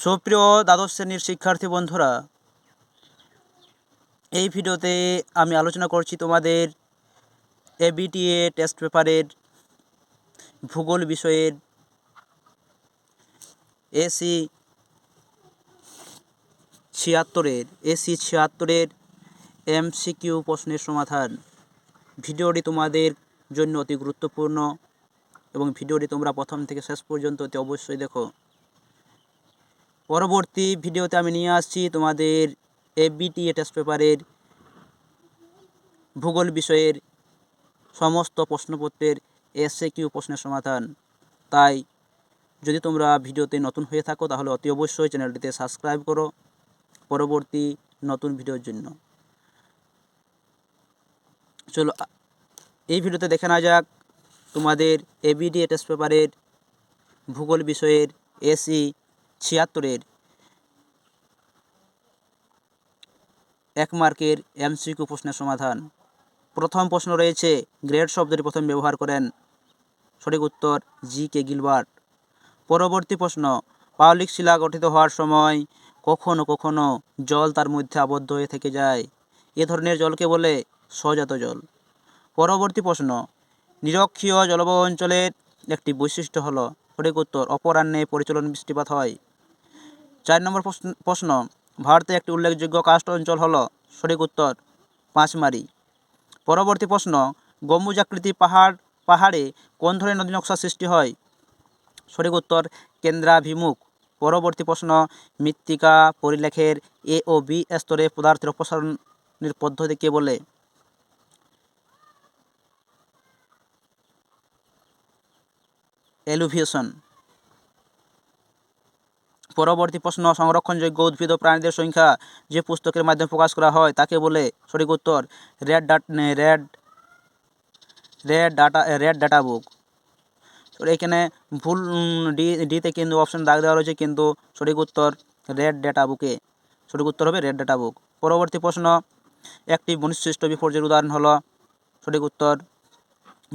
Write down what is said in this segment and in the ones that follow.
সুপ্রিয় দ্বাদশ শ্রেণীর শিক্ষার্থী বন্ধুরা, এই ভিডিওতে আমি আলোচনা করছি তোমাদের এবিটিএ টেস্ট পেপারের ভূগোল বিষয়ের এসি 76-এর এমসিকিউ প্রশ্নের সমাধান। ভিডিওটি তোমাদের জন্য অতি গুরুত্বপূর্ণ এবং ভিডিওটি তোমরা প্রথম থেকে শেষ পর্যন্ত অতি অবশ্যই দেখো। পরবর্তী ভিডিওতে আমি নিয়ে আসছি তোমাদের এবিটিএ টেস্ট পেপারের ভূগোল বিষয়ের সমস্ত প্রশ্নপত্রের এসকিউ প্রশ্নের সমাধান। তাই যদি তোমরা ভিডিওতে নতুন হয়ে থাকো তাহলে অতি অবশ্যই চ্যানেলটিতে সাবস্ক্রাইব করো পরবর্তী নতুন ভিডিওর জন্য। চলো এই ভিডিওতে দেখে নেওয়া যাক তোমাদের এবিটিএ টেস্ট পেপারের ভূগোল বিষয়ের এসি 76-এর 1 মার্কের এমসিকিউ প্রশ্নের সমাধান। প্রথম প্রশ্ন রয়েছে, গ্রেড শব্দটি প্রথম ব্যবহার করেন? সঠিক উত্তর জি.কে. গিলবার্ট। পরবর্তী প্রশ্ন, পাললিক শিলা গঠিত হওয়ার সময় কখনো কখনো জল তার মধ্যে আবদ্ধ হয়ে থেকে যায়, এ ধরনের জলকে বলে সজাত জল। পরবর্তী প্রশ্ন, নিরক্ষীয় জলবায়ু অঞ্চলের একটি বৈশিষ্ট্য হলো? সঠিক উত্তর অপরাহ্নে পরিচলন বৃষ্টিপাত হয়। 4 নম্বর প্রশ্ন, ভারতে একটি উল্লেখযোগ্য কার্স্ট অঞ্চল হলো? সঠিক উত্তর পাঁচমারি। পরবর্তী প্রশ্ন, গম্বুজাকৃতি পাহাড়ে কোন ধরনের নদী নকশা সৃষ্টি হয়? সঠিক উত্তর কেন্দ্রাভিমুখ। পরবর্তী প্রশ্ন, মৃত্তিকা পরিলেখের এ ও বি স্তরে পদার্থের অপসারণের পদ্ধতিকে বলে? এলুভিয়েশন। পরবর্তী প্রশ্ন, সংরক্ষণযোগ্য উদ্ভিদ ও প্রাণীদের সংখ্যা যে পুস্তকের মাধ্যমে প্রকাশ করা হয় তাকে বলে? সঠিক উত্তর রেড ডাটা বুক। এখানে ভুল ডিতে কিন্তু অপশন দাগ দেওয়া রয়েছে, কিন্তু সঠিক উত্তর রেড ডাটা বুকে। সঠিক উত্তর হবে রেড ডাটা বুক। পরবর্তী প্রশ্ন, একটি বনিশিষ্ট বিপর্যয়ের উদাহরণ হলো? সঠিক উত্তর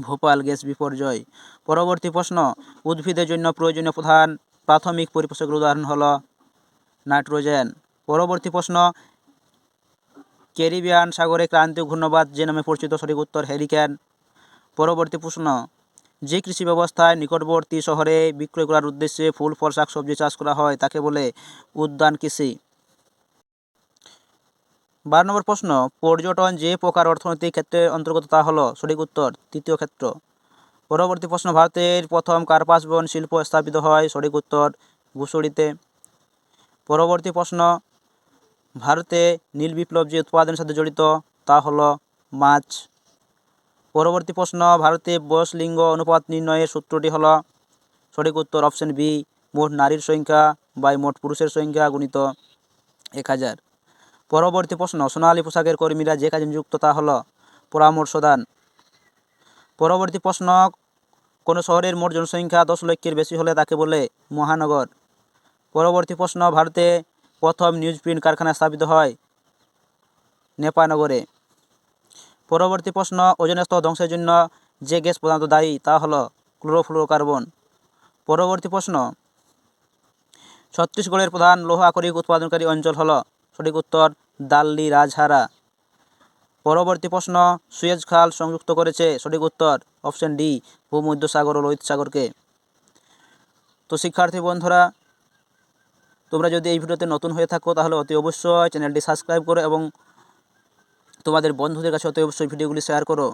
ভোপাল গ্যাস বিপর্যয়। পরবর্তী প্রশ্ন, উদ্ভিদের জন্য প্রয়োজনীয় প্রধান প্রাথমিক পরিপোষকের উদাহরণ হলো? নাইট্রোজেন। পরবর্তী প্রশ্ন, ক্যারিবিয়ান সাগরে ক্রান্তীয় ঘূর্ণবাত যে নামে পরিচিত? সঠিক উত্তর হ্যারিকেন। পরবর্তী প্রশ্ন, যে কৃষি ব্যবস্থায় নিকটবর্তী শহরে বিক্রয় করার উদ্দেশ্যে ফুল ফল শাকসবজি চাষ করা হয় তাকে বলে? উদ্যান কৃষি। 12 নম্বর প্রশ্ন, পর্যটন যে প্রকার অর্থনৈতিক ক্ষেত্রের অন্তর্গত তা হলো? সঠিক উত্তর তৃতীয় ক্ষেত্র। পরবর্তী প্রশ্ন, ভারতের প্রথম কার্পাস বন শিল্প স্থাপিত হয়? সঠিক উত্তর ঘুষুড়িতে। পরবর্তী প্রশ্ন, ভারতে নীল বিপ্লব যে উৎপাদনের সাথে জড়িত তা হলো মাছ। পরবর্তী প্রশ্ন, ভারতে বয়স লিঙ্গ অনুপাত নির্ণয়ের সূত্রটি হলো? সঠিক উত্তর অপশন বি, মোট নারীর সংখ্যা বাই মোট পুরুষের সংখ্যা গুণিত 1000। পরবর্তী প্রশ্ন, সোনালী পোশাকের কর্মীরা যে কাজে নিযুক্ত তা হলো? পরামর্শদান। পরবর্তী প্রশ্ন, কোনো শহরের মোট জনসংখ্যা 10 লক্ষের বেশি হলে তাকে বলে মহানগর। পরবর্তী প্রশ্ন, ভারতে প্রথম নিউজ প্রিন্ট কারখানা স্থাপিত হয়? নেপানগরে। পরবর্তী প্রশ্ন, ওজোন স্তর ধ্বংসের জন্য যে গ্যাস প্রধানত দায়ী তা হলো ক্লোরোফ্লোরোকার্বন। পরবর্তী প্রশ্ন, ছত্তিশগড়ের প্রধান লৌহ আকরিক উৎপাদনকারী অঞ্চল হলো? সঠিক উত্তর দাল্লি রাজহারা। পরবর্তী প্রশ্ন, সুয়েজ খাল সংযুক্ত করেছে? সঠিক উত্তর অপশন ডি, ভূমধ্যসাগর ও লোহিত সাগরকে। তো শিক্ষার্থী বন্ধুরা, তোমরা যদি এই ভিডিওতে নতুন হয়ে থাকো তাহলে অতি অবশ্যই চ্যানেলটি সাবস্ক্রাইব করো এবং তোমাদের বন্ধুদের কাছে অতি অবশ্যই ভিডিওগুলি শেয়ার করো।